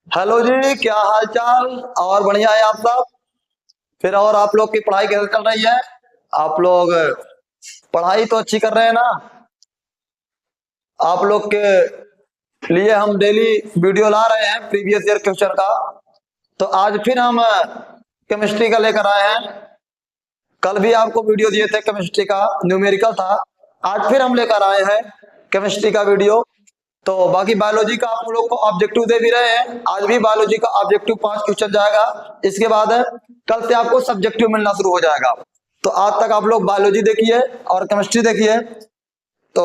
Hello जी, क्या हाल चाल। और बढ़िया है आप सब। फिर और आप लोग की पढ़ाई कैसे चल रही है? आप लोग पढ़ाई तो अच्छी कर रहे हैं ना? आप लोग के लिए हम डेली वीडियो ला रहे हैं प्रीवियस ईयर क्वेश्चन का। तो आज फिर हम केमिस्ट्री का लेकर आए हैं। कल भी आपको वीडियो दिए थे केमिस्ट्री का, न्यूमेरिकल था। आज फिर हम लेकर आए हैं केमिस्ट्री का वीडियो। तो बाकी बायोलॉजी का आप लोग को ऑब्जेक्टिव दे भी रहे हैं। आज भी बायोलॉजी का ऑब्जेक्टिव 5 क्वेश्चन जाएगा। इसके बाद कल से आपको सब्जेक्टिव मिलना शुरू हो जाएगा। तो आज तक आप लोग बायोलॉजी देखिए और केमिस्ट्री देखिए। तो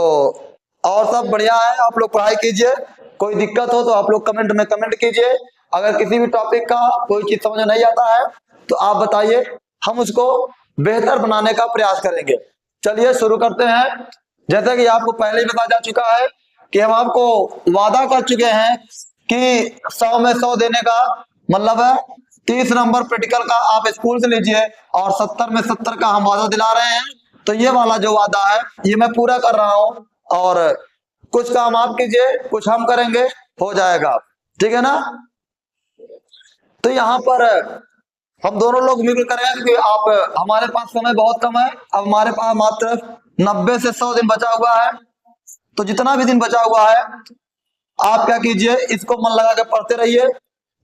और सब बढ़िया है, आप लोग पढ़ाई कीजिए। कोई दिक्कत हो तो आप लोग कमेंट में कमेंट कीजिए। अगर किसी भी टॉपिक का कोई चीज समझ नहीं आता है तो आप बताइए, हम उसको बेहतर बनाने का प्रयास करेंगे। चलिए शुरू करते हैं। जैसा कि आपको पहले ही बताया जा चुका है कि हम आपको वादा कर चुके हैं कि 100 में 100 देने का मतलब है 30 नंबर प्रैक्टिकल का आप स्कूल से लीजिए और 70 में 70 का हम वादा दिला रहे हैं। तो ये वाला जो वादा है ये मैं पूरा कर रहा हूं। और कुछ काम आप कीजिए, कुछ हम करेंगे, हो जाएगा। ठीक है ना? तो यहाँ पर हम दोनों लोग मिलकर करेंगे क्योंकि आप हमारे पास समय बहुत कम है। अब हमारे पास मात्र 90 से 100 दिन बचा हुआ है। तो जितना भी दिन बचा हुआ है आप क्या कीजिए, इसको मन लगा के पढ़ते रहिए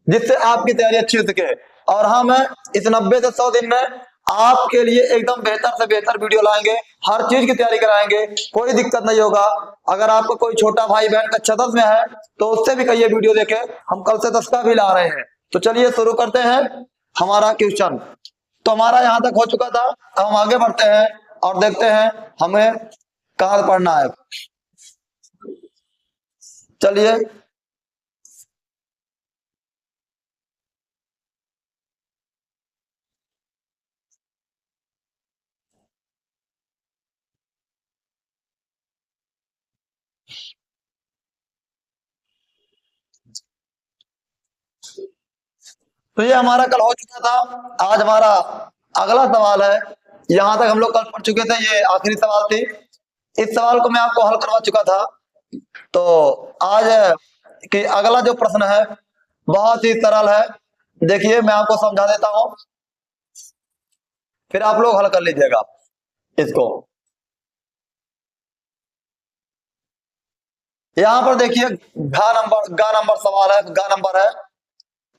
जिससे आपकी तैयारी अच्छी हो सके। और हम इस 90 से 100 दिन में आपके लिए एकदम बेहतर से बेहतर वीडियो लाएंगे, हर चीज की तैयारी कराएंगे, कोई दिक्कत नहीं होगा। अगर आपको कोई छोटा भाई बहन कक्षा 10 में है तो उससे भी कहिए वीडियो देखे, हम कल से 10 का भी ला रहे हैं। तो चलिए शुरू करते हैं हमारा क्वेश्चन। तो हमारा यहाँ तक हो चुका था। अब हम आगे बढ़ते हैं और देखते हैं हमें कहाँ पढ़ना है। चलिए तो ये हमारा कल हो चुका था। आज हमारा अगला सवाल है। यहां तक हम लोग कल पढ़ चुके थे, ये आखिरी सवाल थी। इस सवाल को मैं आपको हल करवा चुका था। तो आज कि अगला जो प्रश्न है बहुत ही सरल है। देखिए मैं आपको समझा देता हूं, फिर आप लोग हल कर लीजिएगा इसको। यहां पर देखिए गा नंबर सवाल है, गा नंबर है।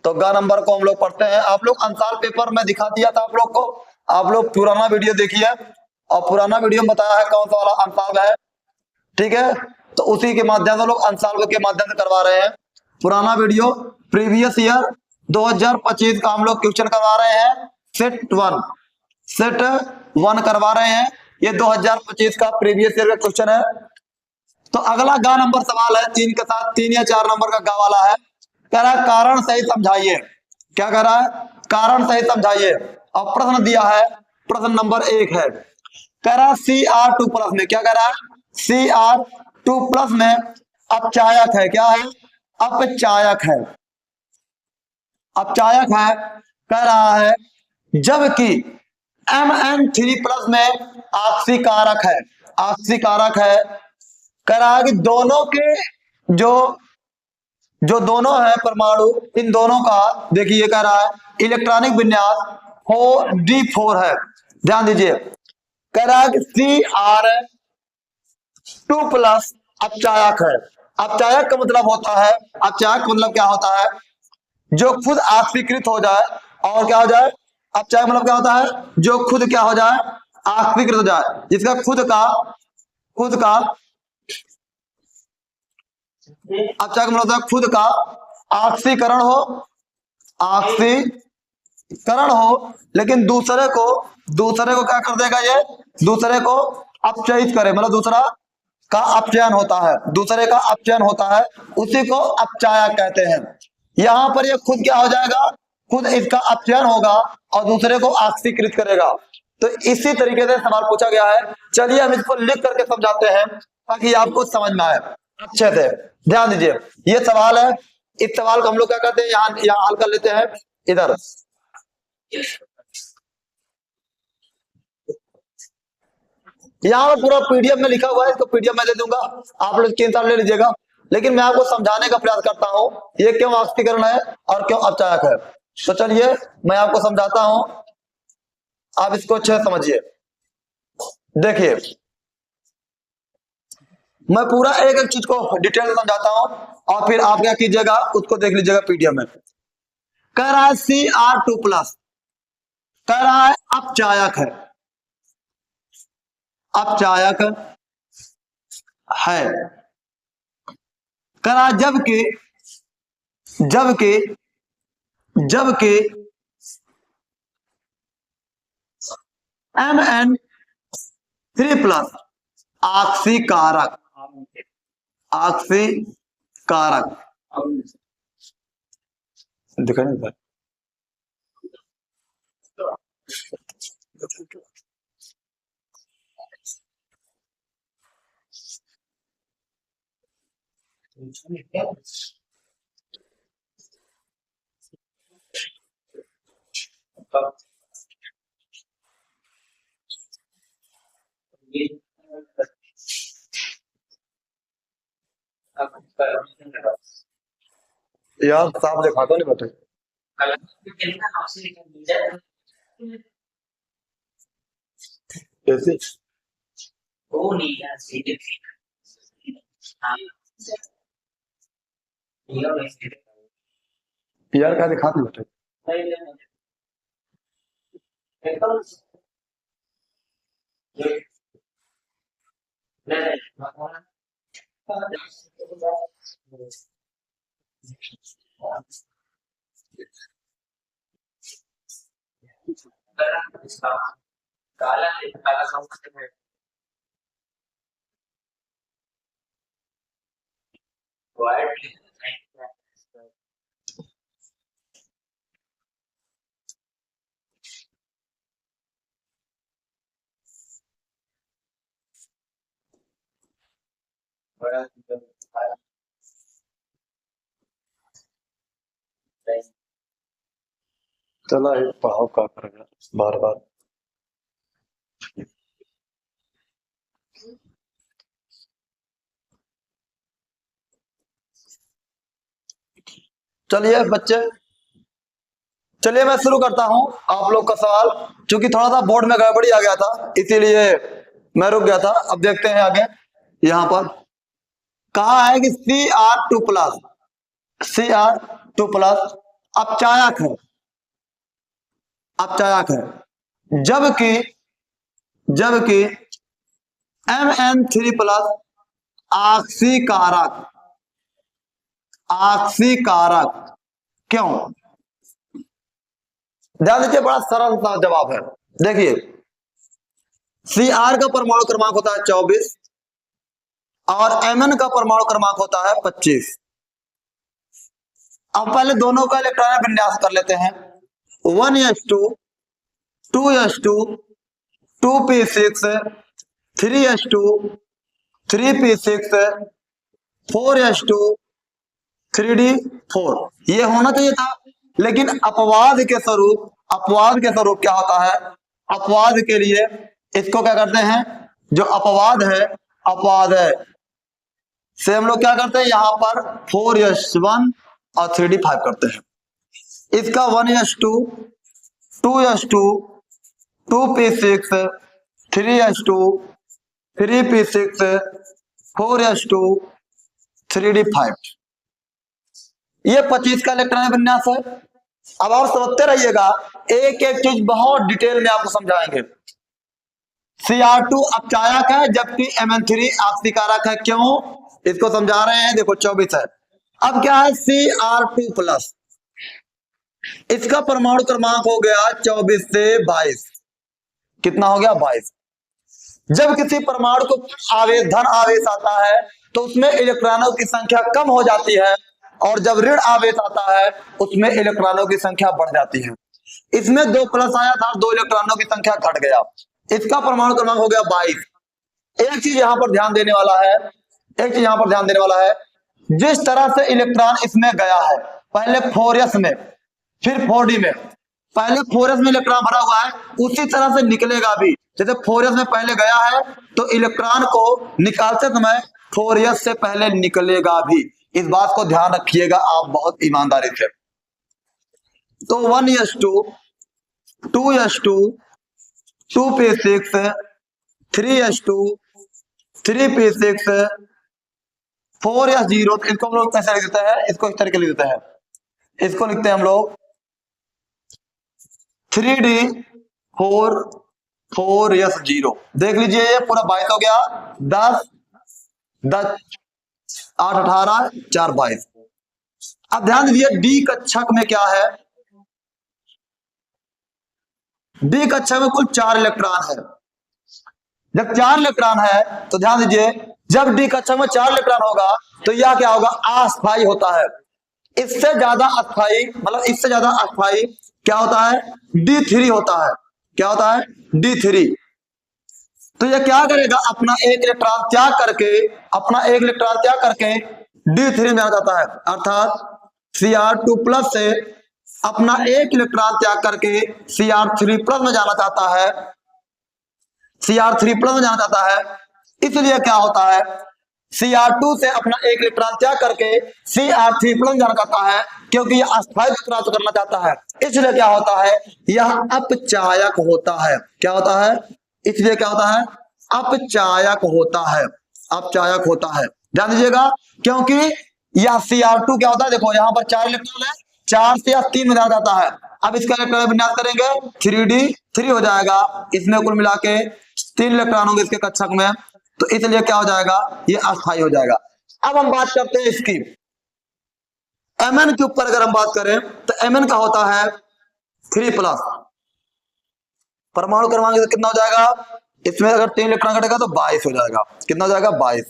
तो गा नंबर को हम लोग पढ़ते हैं। आप लोग अंसार पेपर में दिखा दिया था आप लोग को। आप लोग पुराना वीडियो देखिए और पुराना वीडियो में बताया है कौन सा वाला अंसार है। ठीक है? तो उसी के माध्यम से लोग अंसार के माध्यम से करवा रहे हैं। पुराना वीडियो प्रीवियस ईयर 2025 का हम लोग क्वेश्चन करवा रहे हैं। सेट वन करवा रहे हैं। ये 2025 का प्रीवियस ईयर का क्वेश्चन है। तो अगला गा नंबर सवाल है, 3 के साथ 3 या 4 नंबर का गा वाला है। कह रहा है कारण सही समझाइए। क्या कह रहा है? कारण सही समझाइए। अब प्रश्न दिया है, प्रश्न नंबर 1 है। कह रहा है Cr2+ में, क्या कह रहा है? Cr2+ में अपचायक है। क्या है? अपचायक है। अपचायक है। कह रहा है जबकि Mn3+ में ऑक्सीकारक है। ऑक्सीकारक है। कह रहा है कि दोनों के जो जो दोनों है परमाणु, इन दोनों का देखिए कह रहा है इलेक्ट्रॉनिक विन्यास 4d4 है। ध्यान दीजिए, कह रहा है कि Cr2+ अपचायक है। अपचायक का मतलब होता है, अपचायक का मतलब क्या होता है? जो खुद ऑक्सीकृत हो जाए। और क्या हो जाए? अपचायक मतलब क्या होता है? जो खुद क्या हो जाए? ऑक्सीकृत हो जाए, जिसका खुद का अपचायक मतलब होता है खुद का ऑक्सीकरण हो, ऑक्सीकरण हो, लेकिन दूसरे को क्या कर देगा? ये दूसरे को अपचयित करे, मतलब दूसरा का अपचयन होता है, दूसरे का अपचयन होता है, उसी को अपचायक कहते हैं। यहां पर ये खुद क्या हो जाएगा? खुद इसका अपचयन होगा और दूसरे को ऑक्सीकृत करेगा। तो इसी तरीके से सवाल पूछा गया है। चलिए हम इसको लिख करके समझाते हैं ताकि आपको समझ में आए अच्छे से। ध्यान दीजिए, ये सवाल है। इस सवाल को हम लोग क्या करते हैं, यहाँ हल कर लेते हैं। इधर यहाँ पर पूरा पीडीएफ में लिखा हुआ है, इसको पीडीएफ में दे दूंगा, आप लोग स्क्रीनशॉट ले लीजिएगा। लेकिन मैं आपको समझाने का प्रयास करता हूं ये क्यों वाष्पीकरण है और क्यों अपचायक है। तो चलिए मैं आपको समझाता हूं, आप इसको अच्छे से समझिए। देखिए मैं पूरा एक एक चीज को डिटेल में समझाता हूं और फिर आप क्या कीजिएगा उसको देख लीजिएगा पीडीएफ में। कह रहा है Cr2+, कह रहा है अपचायक है, अपचायक है। कह रहा है जबकि जबकि जबकि Mn3+ ऑक्सीकारक, ऑक्सीकारक दिखाई नहीं देता। यार साफ देखा तो नहीं बटे कैसे यार क्या दिखा तो बटे चला पढ़ाओ का करेगा बार बार। चलिए बच्चे, चलिए मैं शुरू करता हूं आप लोग का सवाल। क्योंकि थोड़ा सा बोर्ड में गड़बड़ी आ गया था इसीलिए मैं रुक गया था। अब देखते हैं आगे। यहां पर कहा है कि Cr2+, Cr2+ अपचायक है, अपचायक है। जबकि जबकि Mn3+ ऑक्सीकारक, ऑक्सीकारक क्यों? ध्यान दीजिए बड़ा सरल सा जवाब है। देखिए Cr का परमाणु क्रमांक होता है 24 और Mn का परमाणु क्रमांक होता है 25। अब पहले दोनों का इलेक्ट्रॉनिक विन्यास कर लेते हैं। 1s2 2s2 2p6 3s2 3p6 4s2 3d4 ये होना चाहिए था। लेकिन अपवाद के स्वरूप, अपवाद के स्वरूप क्या होता है, अपवाद के लिए इसको क्या करते हैं, जो अपवाद है, अपवाद है से हम लोग क्या करते हैं यहां पर 4s1 और 3d5 करते हैं। इसका 1s2 2s2 2p6 3s2 3p6 4s2 3d5 ये 25 का इलेक्ट्रॉनिक विन्यास है। अब और समझते रहिएगा, एक एक चीज बहुत डिटेल में आपको समझाएंगे। Cr2 अपचायक है जबकि Mn3 ऑक्सीकारक है। क्यों इसको समझा रहे हैं। देखो 24 है। अब क्या है Cr2+, इसका परमाणु क्रमांक हो गया 24 से 22। कितना हो गया 22। जब किसी परमाणु को आवेश धन आवेश आता है तो उसमें इलेक्ट्रॉनों की संख्या कम हो जाती है और जब ऋण आवेश आता है उसमें इलेक्ट्रॉनों की संख्या बढ़ जाती है। इसमें 2 प्लस आया था, 2 इलेक्ट्रॉनों की संख्या घट गया। इसका परमाणु क्रमांक हो गया 22। एक चीज यहां पर ध्यान देने वाला है, एक चीज यहां पर ध्यान देने वाला है, जिस तरह से इलेक्ट्रॉन इसमें गया है, पहले 4s में फिर 4d में, पहले 4s में इलेक्ट्रॉन भरा हुआ है उसी तरह से निकलेगा भी। जैसे 4s में पहले गया है तो इलेक्ट्रॉन को निकालते समय 4s से पहले निकलेगा भी। इस बात को ध्यान रखिएगा आप बहुत ईमानदारी से। तो 1s2, 2s2, 2p6, 3s2, 3p6, 4s0। इसको हम लोग कैसे लिख देते हैं? इसको इस तरह के लिख देते हैं, इसको लिखते हैं हम लोग 3d4 4s0। देख लीजिए ये पूरा 22 हो गया, 10 10 8 18 4 22। अब ध्यान दीजिए डी कक्षक में क्या है, डी कक्षक में कुल 4 इलेक्ट्रॉन है। जब 4 इलेक्ट्रॉन है तो ध्यान दीजिए जब डी कक्षक में 4 इलेक्ट्रॉन होगा तो यह क्या होगा? अस्थायी होता है। इससे ज्यादा अस्थायी, मतलब इससे ज्यादा अस्थायी क्या होता है? D3 होता है। क्या होता है? D3। तो यह क्या करेगा? अपना एक इलेक्ट्रॉन त्याग करके, अपना एक इलेक्ट्रॉन त्याग करके D3 में आ जाता है, अर्थात Cr2 प्लस से अपना एक इलेक्ट्रॉन त्याग करके Cr3 प्लस में जाना चाहता है, Cr3 प्लस में जाना चाहता है। इसलिए क्या होता है? Cr2 से अपना एक इलेक्ट्रॉन त्याग करके Cr3 प्लस जाना चाहता है, क्योंकि यह अस्थायित्व प्राप्त करना चाहता है। इसलिए क्या होता है? यह अपचायक होता है। क्या होता है? इसलिए क्या होता है? अपचायक होता है। अपचायक होता है, ध्यान दीजिएगा, क्योंकि यह Cr2 क्या होता है? देखो यहां पर 4 इलेक्ट्रॉन है, 4 से या 3 में जाना जाता है। अब इसका इलेक्ट्रॉन विन्यास करेंगे 3d3 हो जाएगा। इसमें कुल मिला के 3 इलेक्ट्रॉन होंगे इसके कक्षक में, तो इसलिए क्या हो जाएगा? ये अस्थायी हो जाएगा। अब हम बात करते हैं इसकी Mn के ऊपर। अगर हम बात करें तो Mn का होता है 3+। परमाणु क्रमांक कितना हो जाएगा? इसमें अगर 3 इलेक्ट्रॉन घटेगा तो 22 हो जाएगा। कितना हो जाएगा? 22।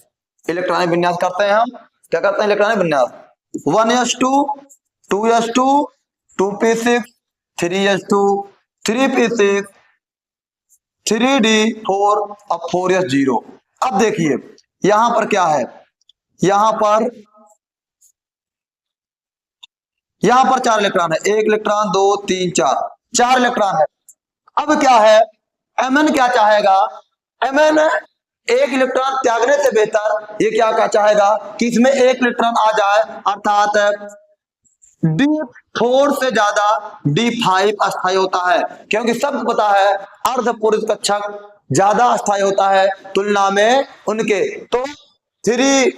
इलेक्ट्रॉनिक विन्यास करते हैं हम, क्या करते हैं? इलेक्ट्रॉनिक विन्यास 1s2, 2s2, 2p6, 3s2, 3p6, 3d4 और 4s0। अब देखिए यहां पर क्या है? यहां पर 4 इलेक्ट्रॉन है, 1 इलेक्ट्रॉन 2 3 4 इलेक्ट्रॉन है। अब क्या है? Mn क्या चाहेगा? Mn एक इलेक्ट्रॉन त्यागने से बेहतर ये क्या चाहेगा कि इसमें एक इलेक्ट्रॉन आ जाए, अर्थात D4 से ज्यादा D5 अस्थायी होता है, क्योंकि सबको पता है अर्धपूर्ण कक्षक ज्यादा अस्थायी होता है तुलना में उनके। तो 3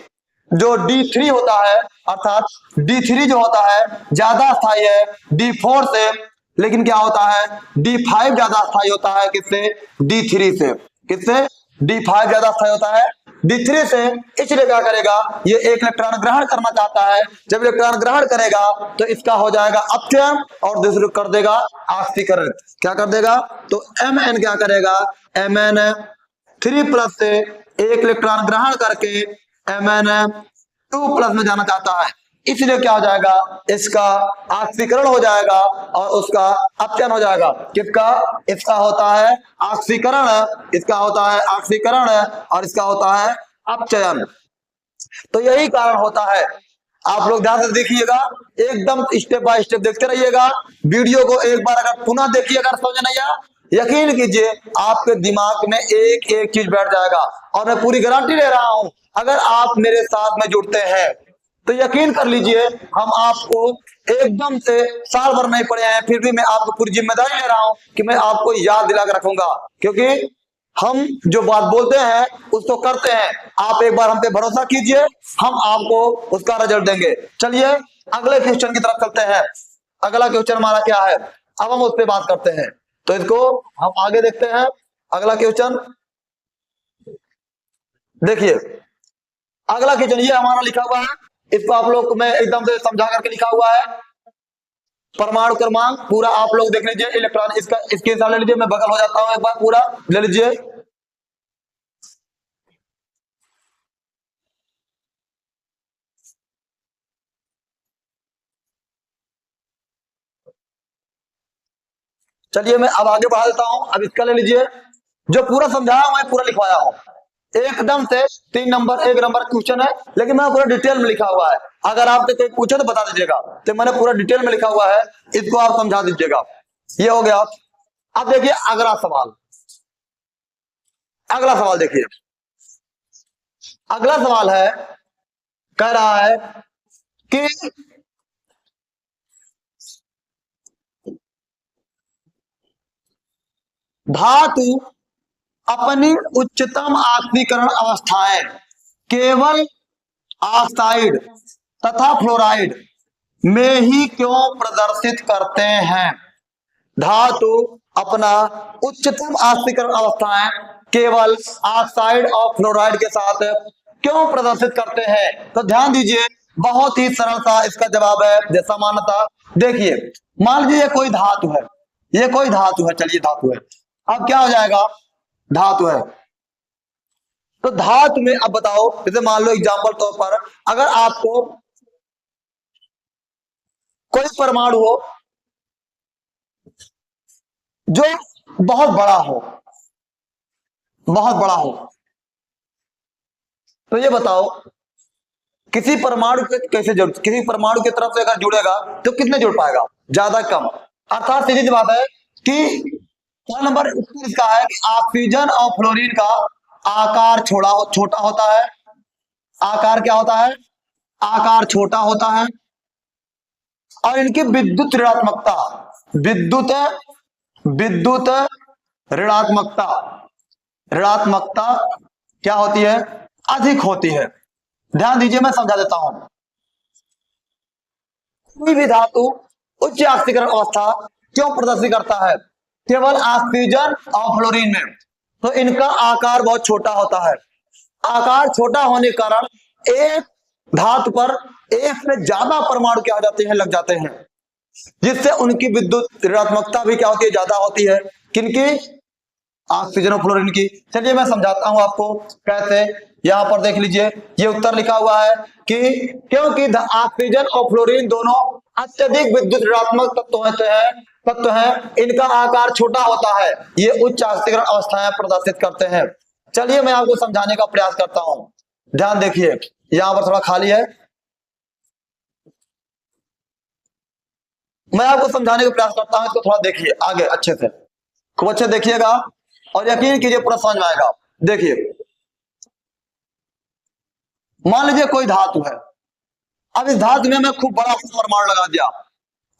जो D3 होता है, अर्थात D3 जो होता है ज्यादा अस्थायी है D4 से, लेकिन क्या होता है? D5 ज्यादा अस्थायी होता है किससे? D3 से। किससे? D5 ज्यादा अस्थायी होता है D3 से। इसलिए क्या करेगा? ये एक इलेक्ट्रॉन ग्रहण करना चाहता है। जब इलेक्ट्रॉन ग्रहण करेगा तो इसका हो जाएगा अपचयन और दूसरे कर देगा ऑक्सीकरण। क्या कर देगा? तो Mn क्या करेगा? Mn3+ से एक इलेक्ट्रॉन ग्रहण करके Mn2+ में जाना चाहता है। इसलिए क्या हो जाएगा? इसका ऑक्सीकरण हो जाएगा और उसका अपचयन हो जाएगा। किसका? इसका होता है ऑक्सीकरण, इसका होता है ऑक्सीकरण और इसका होता है अपचयन। तो यही कारण होता है। आप लोग ध्यान से देखिएगा, एकदम स्टेप बाय स्टेप देखते रहिएगा। वीडियो को एक बार अगर पुनः देखिए, अगर समझ नहीं आया, यकीन कीजिए आपके दिमाग में एक एक चीज बैठ जाएगा। और मैं पूरी गारंटी ले रहा हूं, अगर आप मेरे साथ में जुड़ते हैं तो यकीन कर लीजिए हम आपको एकदम से साल भर नहीं पढ़े हैं, फिर भी मैं आपको पूरी जिम्मेदारी ले रहा हूं कि मैं आपको याद दिला कर रखूंगा, क्योंकि हम जो बात बोलते हैं उसको करते हैं। आप एक बार हम पे भरोसा कीजिए, हम आपको उसका रिजल्ट देंगे। चलिए अगले क्वेश्चन की तरफ चलते हैं। अगला क्वेश्चन हमारा क्या है, अब हम उस पर बात करते हैं। तो इसको हम आगे देखते हैं। अगला क्वेश्चन देखिए, अगला क्वेश्चन ये हमारा लिखा हुआ है, इसको आप लोग को मैं एकदम से समझा करके लिखा हुआ है। परमाणु क्रमांक पूरा आप लोग देख लीजिए, इलेक्ट्रॉन इसका इसके हिसाब ले लीजिए। मैं बगल हो जाता हूं, एक बार पूरा ले लीजिए। चलिए मैं अब आगे बढ़ा देता हूं। अब इसका ले लीजिए, जो पूरा समझाया हुआ है पूरा लिखवाया हूं एकदम से। 3 नंबर 1 नंबर क्वेश्चन है, लेकिन मैं पूरा डिटेल में लिखा हुआ है। अगर आपसे कोई पूछे तो बता दीजिएगा, तो मैंने पूरा डिटेल में लिखा हुआ है, इसको आप समझा दीजिएगा। ये हो गया। अब देखिए अगला सवाल, अगला सवाल देखिए। अगला सवाल है, कह रहा है कि धातु अपनी उच्चतम ऑक्सीकरण अवस्थाएं केवल ऑक्साइड तथा फ्लोराइड में ही क्यों प्रदर्शित करते हैं? धातु अपना उच्चतम ऑक्सीकरण अवस्थाएं केवल ऑक्साइड और फ्लोराइड के साथ क्यों प्रदर्शित करते हैं? तो ध्यान दीजिए, बहुत ही सरल सा इसका जवाब है। जैसा मान्यता, देखिए मान लीजिए कोई धातु है, ये कोई धातु है, चलिए धातु है। अब क्या हो जाएगा? धातु है, तो धातु में अब बताओ, जैसे मान लो एग्जांपल तौर पर, अगर आपको कोई परमाणु हो जो बहुत बड़ा हो, बहुत बड़ा हो, तो ये बताओ किसी परमाणु के कैसे जुड़, किसी परमाणु की तरफ से अगर जुड़ेगा तो कितने जुड़ पाएगा? ज्यादा कम। अर्थात सीधी सी बात है कि क्या नंबर इसका है कि ऑक्सीजन और फ्लोरीन का आकार छोटा होता है। आकार क्या होता है? आकार छोटा होता है। और इनकी विद्युत ऋणात्मकता, विद्युत ऋणात्मकता, ऋणात्मकता क्या होती है? अधिक होती है। ध्यान दीजिए, मैं समझा देता हूं। कोई भी धातु उच्च ऑक्सीकरण अवस्था क्यों प्रदर्शित करता है? केवल ऑक्सीजन और फ्लोरीन में, तो इनका आकार बहुत छोटा होता है। आकार छोटा होने के कारण एक धातु पर एक से ज्यादा परमाणु क्या हो जाते हैं? लग जाते हैं, जिससे उनकी विद्युत ऋणात्मकता भी क्या होती है? ज्यादा होती है। किनकी? ऑक्सीजन और फ्लोरीन की। चलिए मैं समझाता हूं आपको कैसे। यहां पर देख लीजिए, ये उत्तर लिखा हुआ है कि क्योंकि ऑक्सीजन और फ्लोरीन दोनों अत्यधिक विद्युत ऋणात्मक तत्व हैं, इनका आकार छोटा होता है, ये उच्च ऑक्सीकरण अवस्थाएं प्रदर्शित करते हैं। चलिए मैं आपको समझाने का प्रयास करता हूं। ध्यान देखिए, यहां पर थोड़ा खाली है, मैं आपको समझाने का प्रयास करता हूं, इसको थोड़ा देखिए आगे अच्छे से, खूब अच्छे देखिएगा और यकीन कीजिए पूरा समझ में आएगा। देखिए मान लीजिए कोई धातु है, अब इस धातु में मैं खूब बड़ा परमाणु लगा दिया,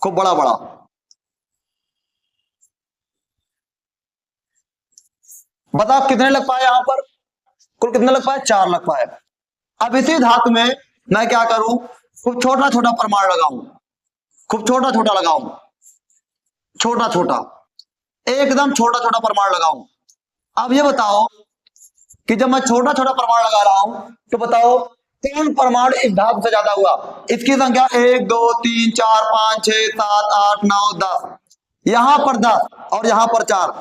खूब बड़ा बड़ा, बताओ कितने लग पाए? यहां पर कुल कितने लग पाए? 4 लग पाए। अब इसी धातु में मैं क्या करूं? खूब छोटा छोटा परमाणु लगाऊं, खूब छोटा छोटा लगाऊं, छोटा छोटा, एकदम छोटा छोटा परमाणु लगाऊं। अब ये बताओ कि जब मैं छोटा छोटा परमाणु लगा रहा हूं तो बताओ कौन परमाणु इस धातु से ज्यादा हुआ? इसकी संख्या 1 2 3 4 5 6 7 8 9 10, यहां पर 10 और यहां पर 4।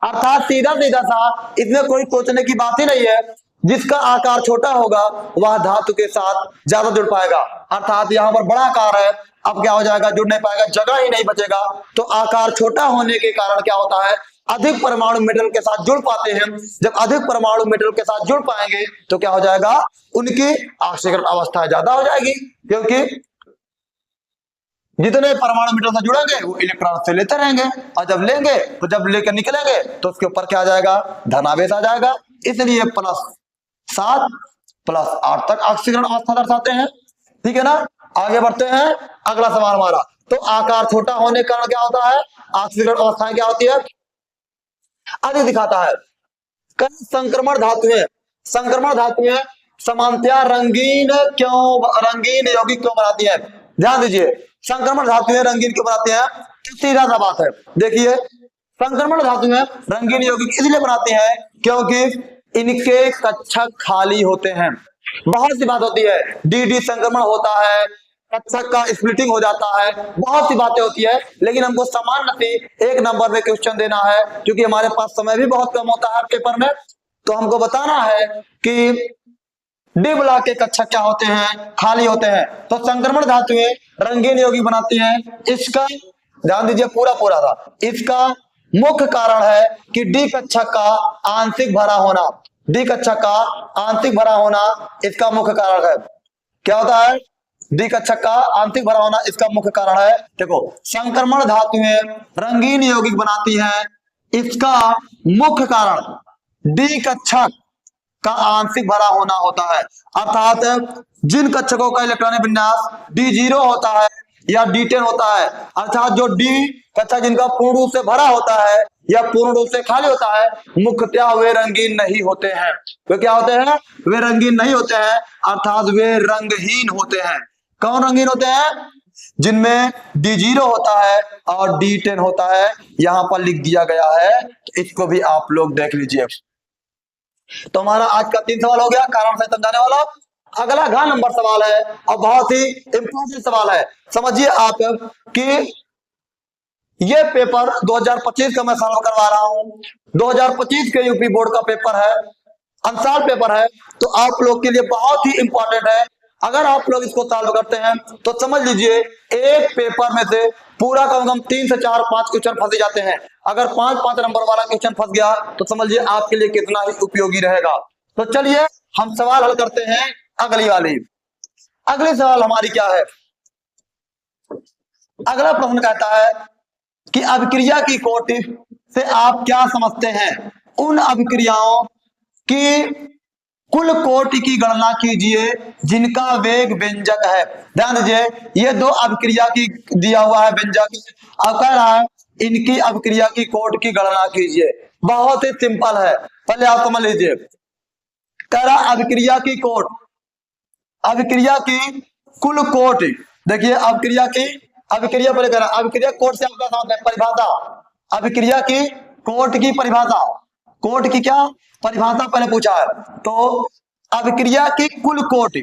अर्थात सीधा सीधा सा इसमें कोई सोचने की बात ही नहीं है। जिसका आकार छोटा होगा वह धातु के साथ ज्यादा जुड़ पाएगा। अर्थात यहाँ पर बड़ा आकार है, अब क्या हो जाएगा? जुड़ नहीं पाएगा, जगह ही नहीं बचेगा। तो आकार छोटा होने के कारण क्या होता है? अधिक परमाणु मेटल के साथ जुड़ पाते हैं। जब अधिक परमाणु मेटल के साथ जुड़ पाएंगे तो क्या हो जाएगा? उनकी ऑक्सीकरण अवस्था ज्यादा हो जाएगी, क्योंकि जितने परमाणु मेटल से जुड़ेंगे वो इलेक्ट्रॉन से लेते रहेंगे, और जब लेंगे तो जब लेकर निकलेंगे तो उसके ऊपर क्या आ जाएगा? धनावेश आ जाएगा। इसलिए +7 + 8 तक ऑक्सीकरण अवस्था दर्शाते हैं। ठीक है ना? आगे बढ़ते हैं, अगला सवाल हमारा। तो आकार छोटा होने के कारण क्या होता है? ऑक्सीकरण अवस्थाएं क्या होती है? अधिक दिखाता है। कई संक्रमण धातुएं समानतया रंगीन यौगिक क्यों बनाती है? ध्यान दीजिए, संक्रमण धातुएं रंगीन क्यों बनाती हैं? सीधा सा बात है। देखिए, संक्रमण धातुएं रंगीन यौगिक इसलिए बनाती हैं क्योंकि इनके कक्षक खाली होते हैं। बहुत सी बात होती है, डी संक्रमण होता है, कक्षक का स्प्लिटिंग हो जाता है, बहुत सी बातें होती है, लेकिन हमको सामान्य से 1 नंबर में क्वेश्चन देना है, क्योंकि हमारे पास समय भी बहुत कम होता है पेपर में। तो हमको बताना है कि डी ब्लॉक के कक्षक क्या होते हैं? खाली होते हैं। तो संक्रमण धातुएं रंगीन यौगिक बनाती हैं। इसका ध्यान दीजिए, पूरा था। इसका मुख्य कारण है कि डी कक्षक का आंशिक भरा होना, डी कक्षक का आंशिक भरा होना इसका मुख्य कारण है। क्या होता है? डी कक्षक का आंशिक भरा होना इसका मुख्य कारण है। देखो, संक्रमण धातुएं रंगीन यौगिक बनाती हैं, इसका मुख्य कारण डी कक्षक का आंशिक भरा होना होता है। अर्थात जिन कक्षकों का इलेक्ट्रॉनिक विन्यास D0 होता है या D10 होता है, अर्थात जो D कक्षक जिनका पूर्ण रूप से भरा होता है या पूर्ण रूप से खाली होता है, मुख्यतः वे रंगीन नहीं होते हैं। वे क्या होते हैं? वे रंगीन नहीं होते हैं, अर्थात वे रंगहीन होते हैं। कौन रंगीन होते हैं? जिनमें D0 होता है और D10 होता है। यहां पर लिख दिया गया है, इसको भी आप लोग देख लीजिए। तो हमारा आज का 3 सवाल हो गया कारण से समझाने वाला। अगला घ नंबर सवाल है और बहुत ही इंपॉर्टेंट सवाल है। समझिए आप कि ये पेपर 2025 का मैं सॉल्व करवा रहा हूं। 2025 के यूपी बोर्ड का पेपर है, अंसार पेपर है, तो आप लोग के लिए बहुत ही इंपॉर्टेंट है। अगर आप लोग इसको सॉल्व करते हैं तो समझ लीजिए एक पेपर में से पूरा कम से कम 3 से 4 5 क्वेश्चन फंस जाते हैं। अगर 5 नंबर वाला क्वेश्चन फंस गया तो समझिए आपके लिए कितना ही उपयोगी रहेगा। तो चलिए हम सवाल हल करते हैं अगली वाली। अगली सवाल हमारी क्या है? अगला प्रश्न कहता है कि अभिक्रिया की कोटि से आप क्या समझते हैं? उन अभिक्रियाओं की कुल कोटि की गणना कीजिए जिनका वेग व्यंजक है। ध्यान दीजिए, ये 2 अभिक्रिया की दिया हुआ है व्यंजक। अब कह रहा है इनकी अभिक्रिया की कोटि की गणना कीजिए। बहुत ही सिंपल है, पहले आप समझ लीजिए। कह रहा अभिक्रिया की कोटि, अभिक्रिया की कुल कोटि। देखिए अभिक्रिया पहले कह रहा है, अभिक्रिया कोटि से आपका समझ है परिभाषा। अभिक्रिया की कोटि की परिभाषा, कोटि की क्या परिभाषा पहले पूछा है। तो अभिक्रिया की कुल कोटि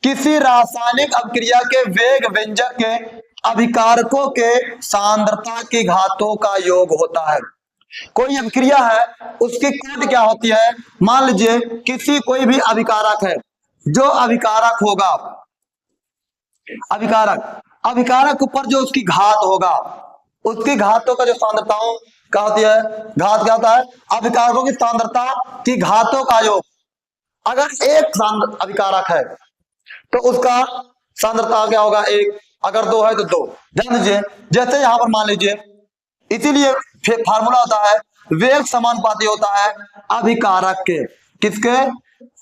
किसी रासायनिक अभिक्रिया के वेग व्यंजक के अभिकारकों के सांद्रता की घातों का योग होता है। कोई अभिक्रिया है, उसकी कोटि क्या होती है? मान लीजिए किसी कोई भी अभिकारक है, जो अभिकारक होगा, अभिकारक ऊपर जो उसकी घात होगा, उसकी घातों का जो सांद्रताओं क्या होती है, घात क्या होता है? अभिकारकों की सांद्रता की घातों का योग। अगर एक अभिकारक है तो उसका सांद्रता क्या होगा? 1। अगर 2 है तो 2। ध्यान दीजिए, जैसे यहां पर मान लीजिए, इसीलिए फार्मूला होता है वेग समानुपाती होता है अभिकारक के। किसके?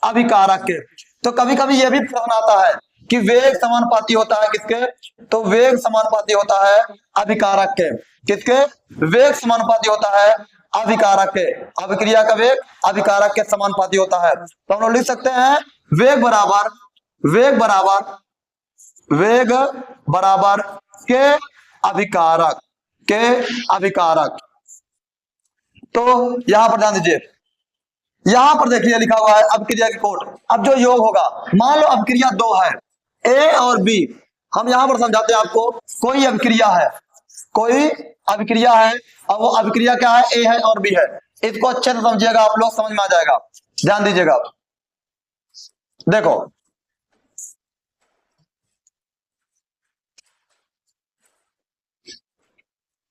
अभिकारक के। तो कभी कभी यह भी प्रश्न आता है कि वेग समानुपाती होता है किसके? तो वेग समानुपाती होता है अभिकारक के। किसके? वेग समानुपाती होता है अभिकारक के। अभिक्रिया का वेग अभिकारक के समानुपाती होता है। तो हम लोग लिख सकते हैं वेग बराबर के अभिकारक। तो यहां पर ध्यान दीजिए, यहां पर देखिए लिखा हुआ है अभिक्रिया की कोटि। अब जो योग होगा, मान लो अभिक्रिया 2 है, ए और बी। हम यहां पर समझाते हैं आपको, कोई अभिक्रिया है और वो अभिक्रिया क्या है? ए है और बी है। इसको अच्छे से समझिएगा, आप लोग समझ में आ जाएगा। ध्यान दीजिएगा, देखो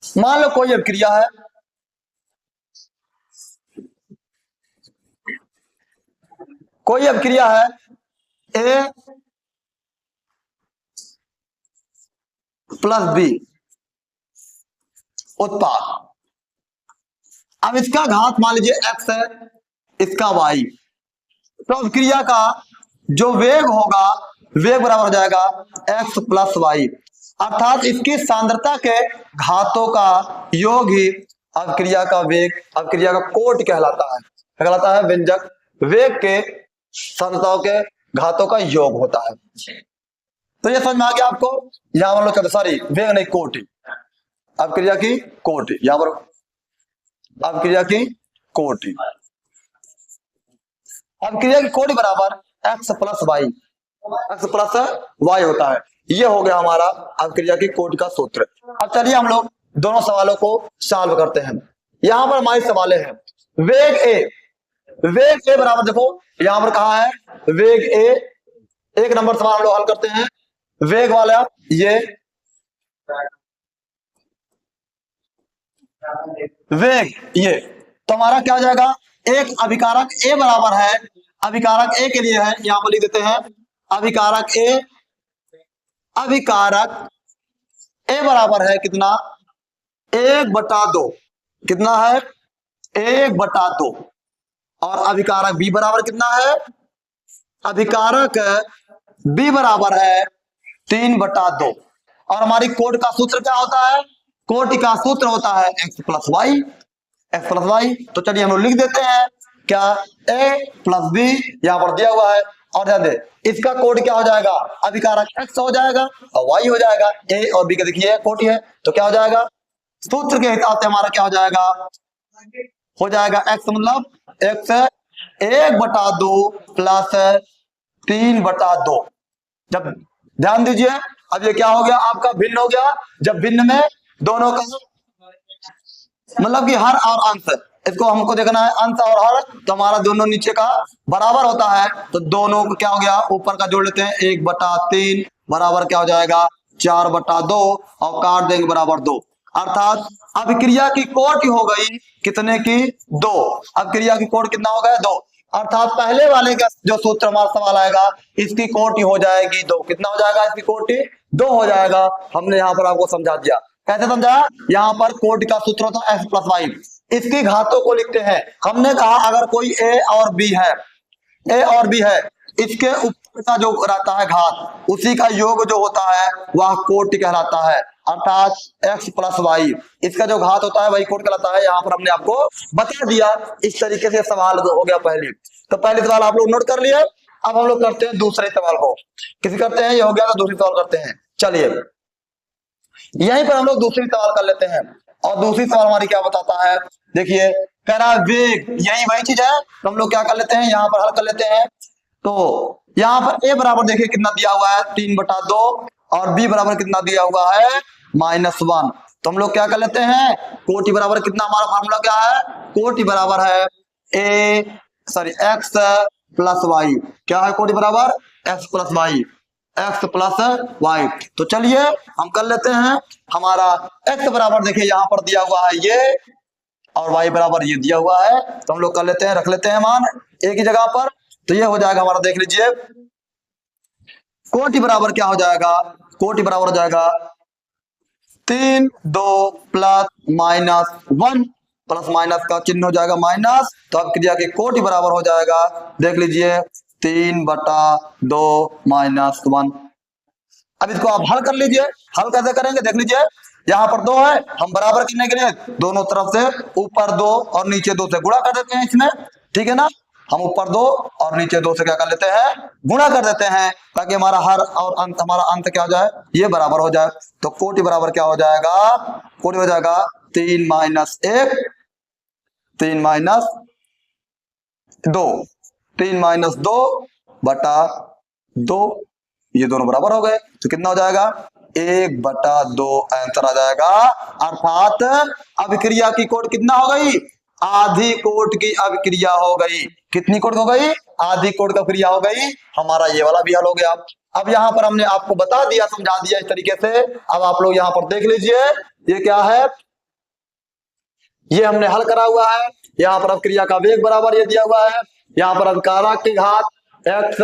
मान लो कोई अभिक्रिया है, ए प्लस बी उत्पाद। अब इसका घात मान लीजिए x है, इसका y। तो अभिक्रिया का जो वेग होगा, वेग बराबर हो जाएगा x प्लस वाई। अर्थात इसकी सांद्रता के घातों का योग ही अभिक्रिया का वेग, अभिक्रिया का कोटि कहलाता है। कहलाता है व्यंजक, वेग के सांद्रताओं के घातों का योग होता है। तो ये समझ में आ गया आपको? यहां पर लोग सॉरी वेग नहीं, कोटि, अभिक्रिया की कोटि। यहां पर अभिक्रिया की कोटि, अभिक्रिया की कोटि बराबर x प्लस वाई होता है। ये हो गया हमारा अभिक्रिया की कोटि का सूत्र। अब चलिए हम लोग दोनों सवालों को सॉल्व करते हैं। यहां पर हमारी सवालें हैं वेग ए बराबर, देखो यहां पर कहा है वेग ए। 1 नंबर सवाल हम लोग हल करते हैं। वेग वाला ये वेग, ये तो हमारा क्या हो जाएगा? एक अभिकारक ए बराबर है, अभिकारक ए के लिए है, यहां पर लिख देते हैं अभिकारक ए बराबर है कितना? 1/2। कितना है? 1/2। और अभिकारक बी बराबर कितना है, अभिकारक बी बराबर है 3/2। और हमारी कोट का सूत्र क्या होता है, कोटि का सूत्र होता है x plus y, x plus y. तो चलिए हम लोग लिख देते हैं क्या, ए प्लस बी यहां पर दिया हुआ है, और ध्यान दे इसका कोड क्या हो जाएगा, अभिकारक एक्स हो जाएगा और वाई हो जाएगा। ए और बी का देखिए कोटि है, तो क्या हो जाएगा, सूत्र के हिसाब से हमारा क्या हो जाएगा, हो जाएगा एक्स मतलब एक्स 1/2 प्लस 3/2। जब ध्यान दीजिए, अब ये क्या हो गया आपका, भिन्न हो गया। जब भिन्न में दोनों का मतलब कि हर और अंश, इसको हमको देखना है अंश और हर, तो हमारा दोनों नीचे का बराबर होता है, तो दोनों को क्या हो गया, ऊपर का जोड़ लेते हैं 1/3 बराबर क्या हो जाएगा 4/2 और काट देंगे बराबर 2। अर्थात अभिक्रिया की कोटि हो गई कितने की, 2। अभिक्रिया की कोटि कितना हो गया, 2। अर्थात पहले वाले का जो सूत्र हमारा सवाल आएगा, इसकी कोटि हो जाएगी 2। कितना हो जाएगा, इसकी कोटि 2 हो जाएगा। हमने यहाँ पर आपको समझा दिया, कैसे समझा, यहाँ पर कोटि का सूत्र होता है एक्स प्लस वाई, इसकी घातों को लिखते हैं। हमने कहा अगर कोई ए और बी है, ए और बी है, इसके ऊपर का जो रहता है घात, उसी का योग जो होता है वह कोटि कहलाता है। अर्थात एक्स प्लस वाई, इसका जो घात होता है वही कोटि कहलाता है। यहाँ पर हमने आपको बता दिया। इस तरीके से सवाल हो गया पहले। तो पहले सवाल आप लोग नोट कर लिए। अब हम लोग करते हैं दूसरे सवाल को, किसी करते हैं, ये हो गया तो दूसरी सवाल करते हैं। चलिए यहीं पर हम लोग दूसरी सवाल कर लेते हैं। और दूसरी सवाल हमारी क्या बताता है, देखिए कह रहा है वेग, यही वही चीज है, तो हम लोग क्या कर लेते हैं, यहाँ पर हल कर लेते हैं। तो यहाँ पर ए बराबर देखिए कितना दिया हुआ है 3/2 और बी बराबर कितना दिया हुआ है -1। तो हम लोग क्या कर लेते हैं, कोटि बराबर कितना, हमारा फार्मूला क्या है, कोटि बराबर है एक्स प्लस वाई। क्या है कोटि बराबर, x plus y, x plus y. तो चलिए हम कर लेते हैं। हमारा एक्स बराबर देखिए यहाँ पर दिया हुआ है ये, और वाई बराबर ये दिया हुआ है, तो हम लोग कर लेते हैं, रख लेते हैं मान एक ही जगह पर। तो ये हो जाएगा हमारा, देख लीजिए कोटि बराबर क्या हो जाएगा, कोटि बराबर हो जाएगा 3 2 प्लस -1, प्लस माइनस का चिन्ह हो जाएगा माइनस, तो अब क्रिया की कोटि बराबर हो जाएगा, देख लीजिए 3/2 -1। अब इसको आप हल कर लीजिए। हल कैसे करेंगे, देख लीजिए यहाँ पर 2 है, हम बराबर करने के लिए दोनों तरफ से ऊपर 2 और नीचे 2 से गुणा कर देते हैं इसमें, ठीक है ना। हम ऊपर 2 और नीचे 2 से क्या कर लेते हैं, गुणा कर देते हैं, ताकि हमारा हर और अंत, हमारा अंत क्या हो जाए, ये बराबर हो जाए। तो कोटि बराबर क्या हो जाएगा, कोटि हो जाएगा 3 - 1, 3 - 2, 3 - 2/2, ये दोनों बराबर हो गए, तो कितना हो जाएगा 1/2 आंसर आ जाएगा। अर्थात अभिक्रिया की कोट कितना हो गई, आधी कोट की अभिक्रिया हो गई। कितनी कोट हो गई, आधी कोट का क्रिया हो गई। हमारा ये वाला भी हल हो गया। अब यहाँ पर हमने आपको बता दिया, समझा दिया इस तरीके से। अब आप लोग यहाँ पर देख लीजिए ये क्या है, ये हमने हल करा हुआ है। यहाँ पर अभिक्रिया का वेग बराबर ये दिया हुआ है, यहाँ पर अभिकारक की घात x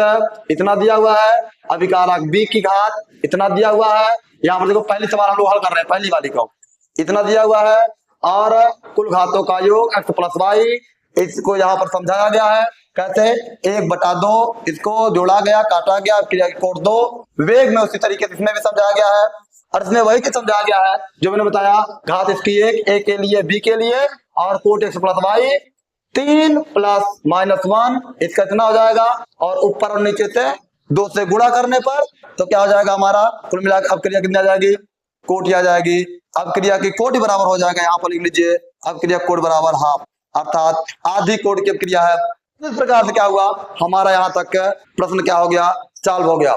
इतना दिया हुआ है, अभिकारक b की घात इतना दिया हुआ है। यहाँ पर देखो पहली सवाल हम लोग हल कर रहे हैं, पहली वाली को इतना दिया हुआ है, और कुल घातों का योग x प्लस वाई, इसको यहाँ पर समझाया गया है कैसे, 1/2 इसको जोड़ा गया, काटा गया, क्रिया की कोट 2, वेग में उसी तरीके से इसमें भी समझाया गया है। और इसमें वही के समझाया गया है जो मैंने बताया, घात इसकी एक, ए के लिए बी के लिए, और कोट x प्लस वाई 3 + -1, इसका इतना हो जाएगा, और ऊपर और नीचे से 2 से गुणा करने पर तो क्या हो जाएगा हमारा, कुल मिलाकर अब क्रिया कितनी आ जाएगी, कोटि आ जाएगी। अब क्रिया की कोटि बराबर हो जाएगा, यहाँ पर लिख लीजिए अब क्रिया कोट बराबर हाफ, अर्थात आधी कोट की क्रिया है। इस प्रकार से क्या हुआ, हमारा यहाँ तक प्रश्न क्या हो गया, सॉल्व हो गया।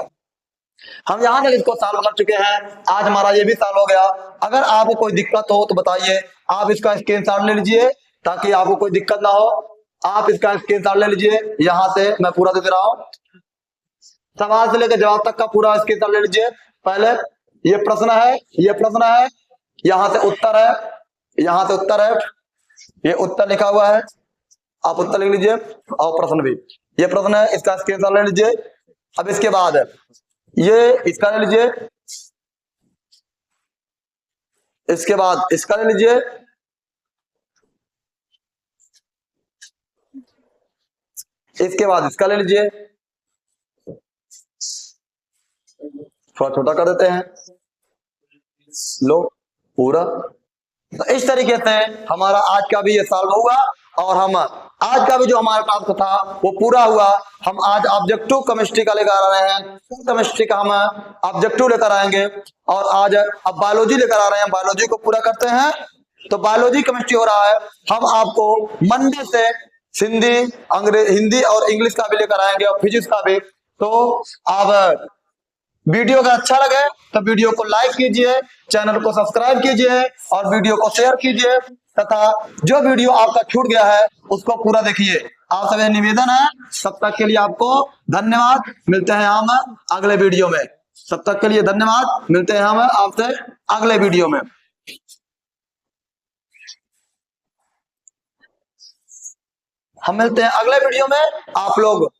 हम यहाँ तक इसको सॉल्व कर चुके हैं, आज हमारा ये भी सॉल्व हो गया। अगर आपको कोई दिक्कत हो तो बताइए, आप इसका स्क्रीनशॉट ले लीजिए ताकि आपको कोई दिक्कत ना हो। आप इसका स्क्रीनशॉट ले लीजिए, यहाँ से मैं पूरा दे रहा हूँ, सवाल से लेकर जवाब तक का पूरा स्क्रीनशॉट ले लीजिए। पहले ये प्रश्न है, ये प्रश्न है, यहाँ से उत्तर है, यहाँ से उत्तर है, ये उत्तर लिखा हुआ है, आप उत्तर लिख लीजिए, और प्रश्न भी, ये प्रश्न है, इसका स्क्रीनशॉट ले लीजिए। अब इसके बाद ये इसका ले लीजिए, इसके बाद इसका ले लीजिए, इसके बाद इसका ले लीजिए, थोड़ा छोटा कर देते हैं, लो पूरा। तो इस तरीके से हमारा आज का भी ये सॉल्व हुआ और हम आज का भी जो हमारा टास्क था वो पूरा हुआ। हम आज ऑब्जेक्टिव केमिस्ट्री का लेकर आ रहे हैं, केमिस्ट्री का हम ऑब्जेक्टिव लेकर आएंगे और आज अब बायोलॉजी लेकर आ रहे हैं, बायोलॉजी को पूरा करते हैं। तो बायोलॉजी केमिस्ट्री हो रहा है, हम आपको मंडे से हिंदी और इंग्लिश का भी लेकर आएंगे और फिजिक्स का भी। तो आप वीडियो अगर अच्छा लगे तो वीडियो को लाइक कीजिए, चैनल को सब्सक्राइब कीजिए और वीडियो को शेयर कीजिए तथा जो वीडियो आपका छूट गया है उसको पूरा देखिए। आप सभी निवेदन है, तब तक के लिए आपको धन्यवाद, मिलते हैं हम अगले वीडियो में। तब तक के लिए धन्यवाद, मिलते हैं हम आपसे अगले वीडियो में। हम मिलते हैं अगले वीडियो में। आप लोग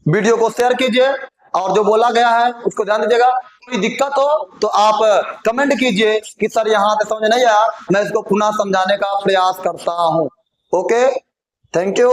वीडियो को शेयर कीजिए और जो बोला गया है उसको ध्यान दीजिएगा। कोई दिक्कत हो तो आप कमेंट कीजिए कि सर यहाँ से समझ नहीं आया, मैं इसको पुनः समझाने का प्रयास करता हूं। Okay, thank you.